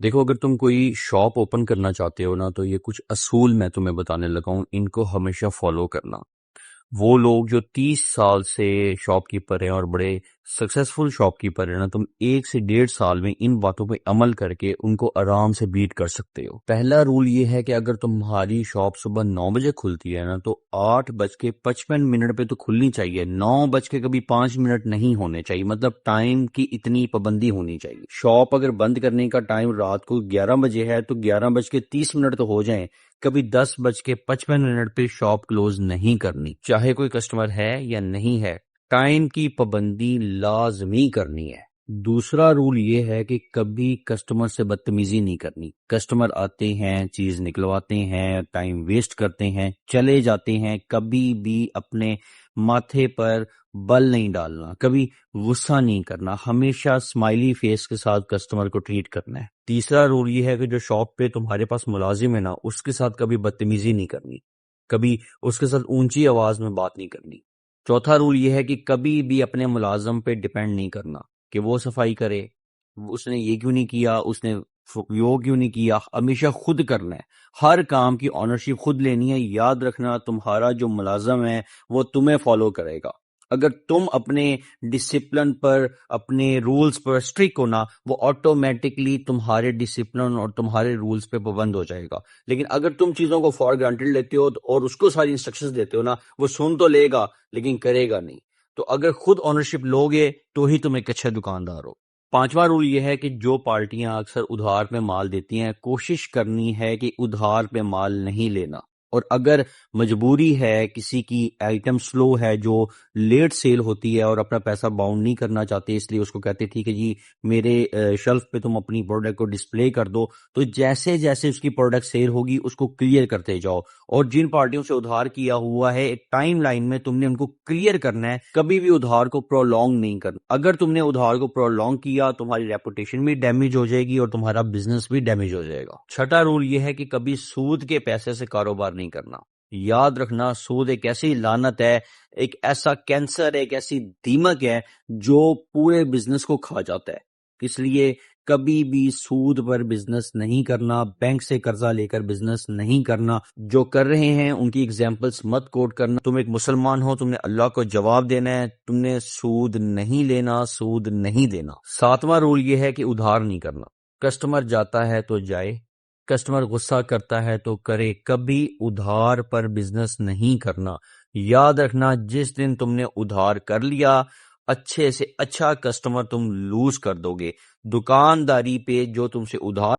دیکھو، اگر تم کوئی شاپ اوپن کرنا چاہتے ہو نا، تو یہ کچھ اصول میں تمہیں بتانے لگا ہوں، ان کو ہمیشہ فالو کرنا۔ وہ لوگ جو 30 سال سے شاپ کیپر ہیں اور بڑے سکسیسفل شاپ کیپر ہیں نا، تم 1 سے 1.5 سال میں ان باتوں پہ عمل کر کے ان کو آرام سے بیٹ کر سکتے ہو۔ پہلا رول یہ ہے کہ اگر تمہاری شاپ صبح 9 بجے کھلتی ہے نا، تو 8:55 پہ تو کھلنی چاہیے، 9 بج کے کبھی 5 منٹ نہیں ہونے چاہیے، مطلب ٹائم کی اتنی پابندی ہونی چاہیے۔ شاپ اگر بند کرنے کا ٹائم رات کو 11 بجے ہے تو 11:30 تو ہو جائیں، کبھی 10:55 پہ شاپ کلوز نہیں کرنی، چاہے کوئی کسٹمر ہے یا نہیں ہے۔ ٹائم کی پابندی لازمی کرنی ہے۔ دوسرا رول یہ ہے کہ کبھی کسٹمر سے بدتمیزی نہیں کرنی۔ کسٹمر آتے ہیں، چیز نکلواتے ہیں، ٹائم ویسٹ کرتے ہیں، چلے جاتے ہیں، کبھی بھی اپنے ماتھے پر بل نہیں ڈالنا، کبھی غصہ نہیں کرنا، ہمیشہ اسمائلی فیس کے ساتھ کسٹمر کو ٹریٹ کرنا ہے۔ تیسرا رول یہ ہے کہ جو شاپ پہ تمہارے پاس ملازم ہے نا، اس کے ساتھ کبھی بدتمیزی نہیں کرنی، کبھی اس کے ساتھ اونچی آواز میں بات نہیں کرنی۔ چوتھا رول یہ ہے کہ کبھی بھی اپنے ملازم پہ ڈیپینڈ نہیں کرنا کہ وہ صفائی کرے، اس نے یہ کیوں نہیں کیا، اس نے وہ کیوں نہیں کیا، ہمیشہ خود کرنا ہے۔ ہر کام کی آنرشپ خود لینی ہے۔ یاد رکھنا، تمہارا جو ملازم ہے وہ تمہیں فالو کرے گا۔ اگر تم اپنے ڈسپلن پر، اپنے رولز پر اسٹرک ہونا، وہ آٹومیٹکلی تمہارے ڈسپلن اور تمہارے رولز پہ پابند ہو جائے گا۔ لیکن اگر تم چیزوں کو فار گرانٹیڈ لیتے ہو اور اس کو ساری انسٹرکشنز دیتے ہو نا، وہ سن تو لے گا لیکن کرے گا نہیں۔ تو اگر خود اونرشپ لوگے تو ہی تم ایک اچھا دکاندار ہو۔ پانچواں رول یہ ہے کہ جو پارٹیاں اکثر ادھار پہ مال دیتی ہیں، کوشش کرنی ہے کہ ادھار پہ مال نہیں لینا، اور اگر مجبوری ہے، کسی کی آئٹم سلو ہے جو لیٹ سیل ہوتی ہے اور اپنا پیسہ باؤنڈ نہیں کرنا چاہتے، اس لیے اس کو کہتے ٹھیک ہے جی میرے شیلف پہ تم اپنی پروڈکٹ کو ڈسپلے کر دو، تو جیسے جیسے اس کی پروڈکٹ سیل ہوگی اس کو کلیئر کرتے جاؤ۔ اور جن پارٹیوں سے ادھار کیا ہوا ہے، ایک ٹائم لائن میں تم نے ان کو کلیئر کرنا ہے، کبھی بھی ادھار کو پرولونگ نہیں کرنا۔ اگر تم نے ادھار کو پرولونگ کیا، تمہاری ریپوٹیشن بھی ڈیمیج ہو جائے گی اور تمہارا بزنس بھی ڈیمیج ہو جائے گا۔ چھٹا رول یہ ہے کہ کبھی سود کے پیسے سے کاروبار نہیں کرنا۔ یاد رکھنا، سود ایک ایسی لعنت ہے، ایک ایسا کینسر، ایک ایسی دیمک ہے جو پورے بزنس کو کھا جاتا ہے۔ اس لیے کبھی بھی سود پر بزنس نہیں کرنا، بینک سے قرضہ لے کر بزنس نہیں کرنا۔ جو کر رہے ہیں ان کی ایگزامپلس مت کوٹ کرنا۔ تم ایک مسلمان ہو، تم نے اللہ کو جواب دینا ہے، تم نے سود نہیں لینا، سود نہیں دینا۔ ساتواں رول یہ ہے کہ ادھار نہیں کرنا۔ کسٹمر جاتا ہے تو جائے، کسٹمر غصہ کرتا ہے تو کرے، کبھی ادھار پر بزنس نہیں کرنا۔ یاد رکھنا، جس دن تم نے ادھار کر لیا، اچھے سے اچھا کسٹمر تم لوز کر دو گے۔ دکانداری پہ جو تم سے ادھار